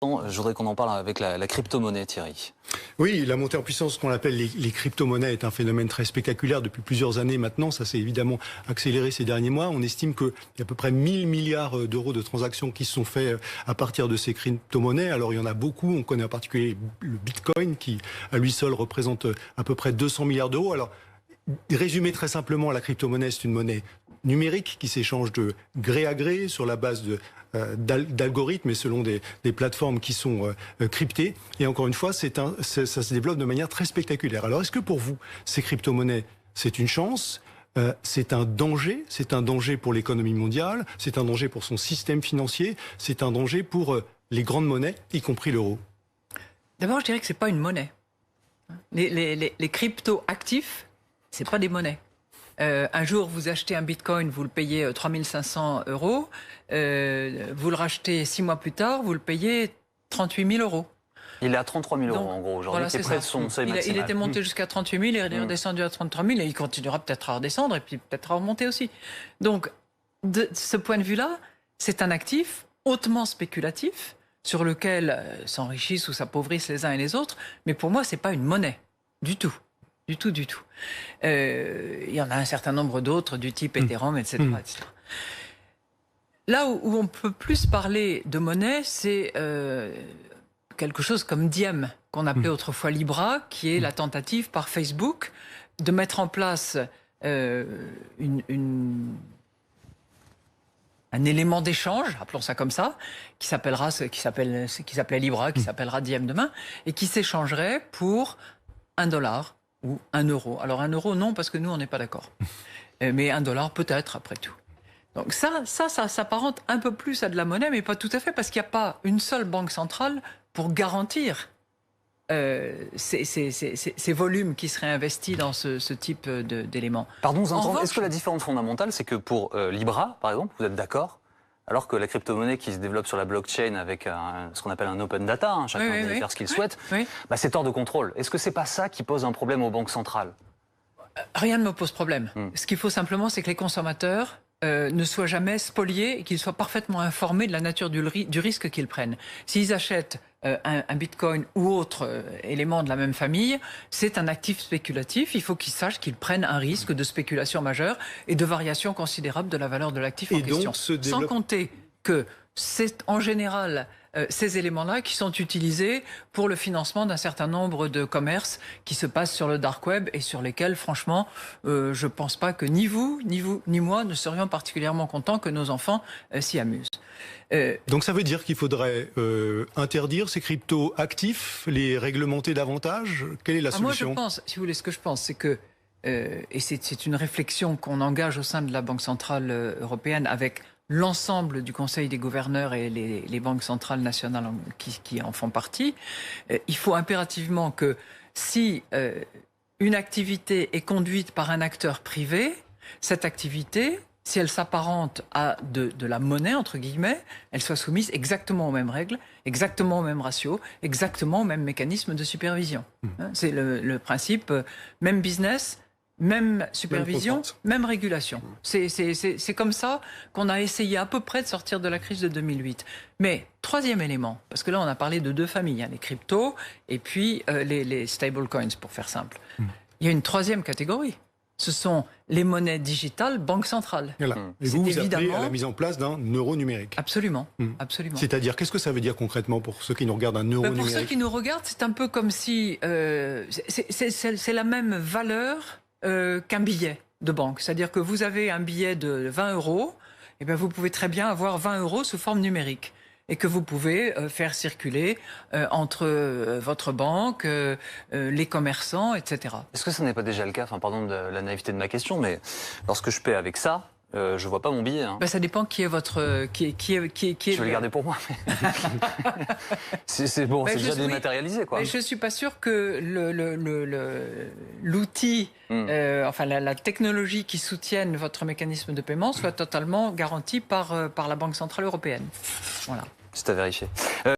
Je voudrais qu'on en parle avec la crypto-monnaie, Thierry. Oui, la montée en puissance qu'on appelle les crypto-monnaies est un phénomène très spectaculaire depuis plusieurs années maintenant. Ça s'est évidemment accéléré ces derniers mois. On estime qu'il y a à peu près 1000 milliards d'euros de transactions qui se sont faits à partir de ces crypto-monnaies. Alors il y en a beaucoup. On connaît en particulier le Bitcoin qui, à lui seul, représente à peu près 200 milliards d'euros. Alors, résumé très simplement, la crypto-monnaie, c'est une monnaie numérique qui s'échange de gré à gré sur la base d'algorithmes et selon des plateformes qui sont cryptées. Et encore une fois, ça se développe de manière très spectaculaire. Alors, est-ce que pour vous, ces crypto-monnaies, c'est une chance ? C'est un danger pour l'économie mondiale, c'est un danger pour son système financier, c'est un danger pour les grandes monnaies, y compris l'euro. D'abord, je dirais que c'est pas une monnaie. Les crypto-actifs, c'est pas des monnaies. Un jour, vous achetez un bitcoin, vous le payez 3500 €. Vous le rachetez 6 mois plus tard, vous le payez 38 000 €. Il est à 33 000 € en gros aujourd'hui. Voilà, c'est près de son seuil maximal. Il était monté jusqu'à 38 000, il est redescendu à 33 000 et il continuera peut-être à redescendre et puis peut-être à remonter aussi. Donc, de ce point de vue-là, c'est un actif hautement spéculatif sur lequel s'enrichissent ou s'appauvrissent les uns et les autres. Mais pour moi, c'est pas une monnaie du tout. Du tout. Il y en a un certain nombre d'autres du type Ethereum, etc., etc. Là où on peut plus parler de monnaie, c'est quelque chose comme Diem, qu'on appelait autrefois Libra, qui est la tentative par Facebook de mettre en place un élément d'échange, appelons ça comme ça, qui s'appelait Libra, qui s'appellera Diem demain, et qui s'échangerait pour $1 ou 1 €. Alors 1 € non, parce que nous on n'est pas d'accord. Mais $1 peut-être après tout. Donc ça s'apparente un peu plus à de la monnaie, mais pas tout à fait, parce qu'il n'y a pas une seule banque centrale pour garantir ces volumes qui seraient investis dans ce type d'éléments. Pardon, est-ce que la différence fondamentale, c'est que pour Libra, par exemple, vous êtes d'accord ? Alors que la crypto-monnaie qui se développe sur la blockchain avec ce qu'on appelle un open data, chacun peut faire ce qu'il souhaite, c'est hors de contrôle. Est-ce que c'est pas ça qui pose un problème aux banques centrales ? Rien ne me pose problème. Ce qu'il faut simplement, c'est que les consommateurs ne soient jamais spoliés et qu'ils soient parfaitement informés de la nature du risque qu'ils prennent. S'ils achètent un bitcoin ou autre élément de la même famille, c'est un actif spéculatif. Il faut qu'ils sachent qu'ils prennent un risque de spéculation majeure et de variation considérable de la valeur de l'actif en question. Sans compter que c'est en général ces éléments-là qui sont utilisés pour le financement d'un certain nombre de commerces qui se passent sur le dark web et sur lesquels, franchement, je ne pense pas que ni vous, ni moi ne serions particulièrement contents que nos enfants s'y amusent. Donc ça veut dire qu'il faudrait interdire ces crypto-actifs, les réglementer davantage ? Quelle est la solution ? Moi, je pense, si vous voulez, ce que je pense, c'est que, et c'est une réflexion qu'on engage au sein de la Banque Centrale Européenne avec l'ensemble du Conseil des gouverneurs et les banques centrales nationales qui en font partie, il faut impérativement que si une activité est conduite par un acteur privé, cette activité, si elle s'apparente à de la monnaie, entre guillemets, elle soit soumise exactement aux mêmes règles, exactement aux mêmes ratios, exactement aux mêmes mécanismes de supervision. C'est le principe, même business, même supervision, même régulation. C'est comme ça qu'on a essayé à peu près de sortir de la crise de 2008. Mais troisième élément, parce que là on a parlé de deux familles, les cryptos et puis les stablecoins, pour faire simple. Il y a une troisième catégorie. Ce sont les monnaies digitales banque centrale. Voilà. Et vous appelez à la mise en place d'un euro numérique. Absolument. Absolument. C'est-à-dire, qu'est-ce que ça veut dire concrètement pour ceux qui nous regardent, un euro numérique ? Pour ceux qui nous regardent, c'est un peu comme si c'est la même valeur qu'un billet de banque. C'est-à-dire que vous avez un billet de 20 €, et bien vous pouvez très bien avoir 20 € sous forme numérique et que vous pouvez faire circuler entre votre banque, les commerçants, etc. Est-ce que ça n'est pas déjà le cas ? Pardon de la naïveté de ma question, mais lorsque je paie avec ça, je vois pas mon billet. Ça dépend qui est votre... Je vais le garder pour moi. C'est bon, c'est déjà dématérialisé, quoi. Mais je suis pas sûr que l'outil, la technologie qui soutienne votre mécanisme de paiement soit totalement garantie par la Banque Centrale Européenne. Voilà. C'est à vérifier.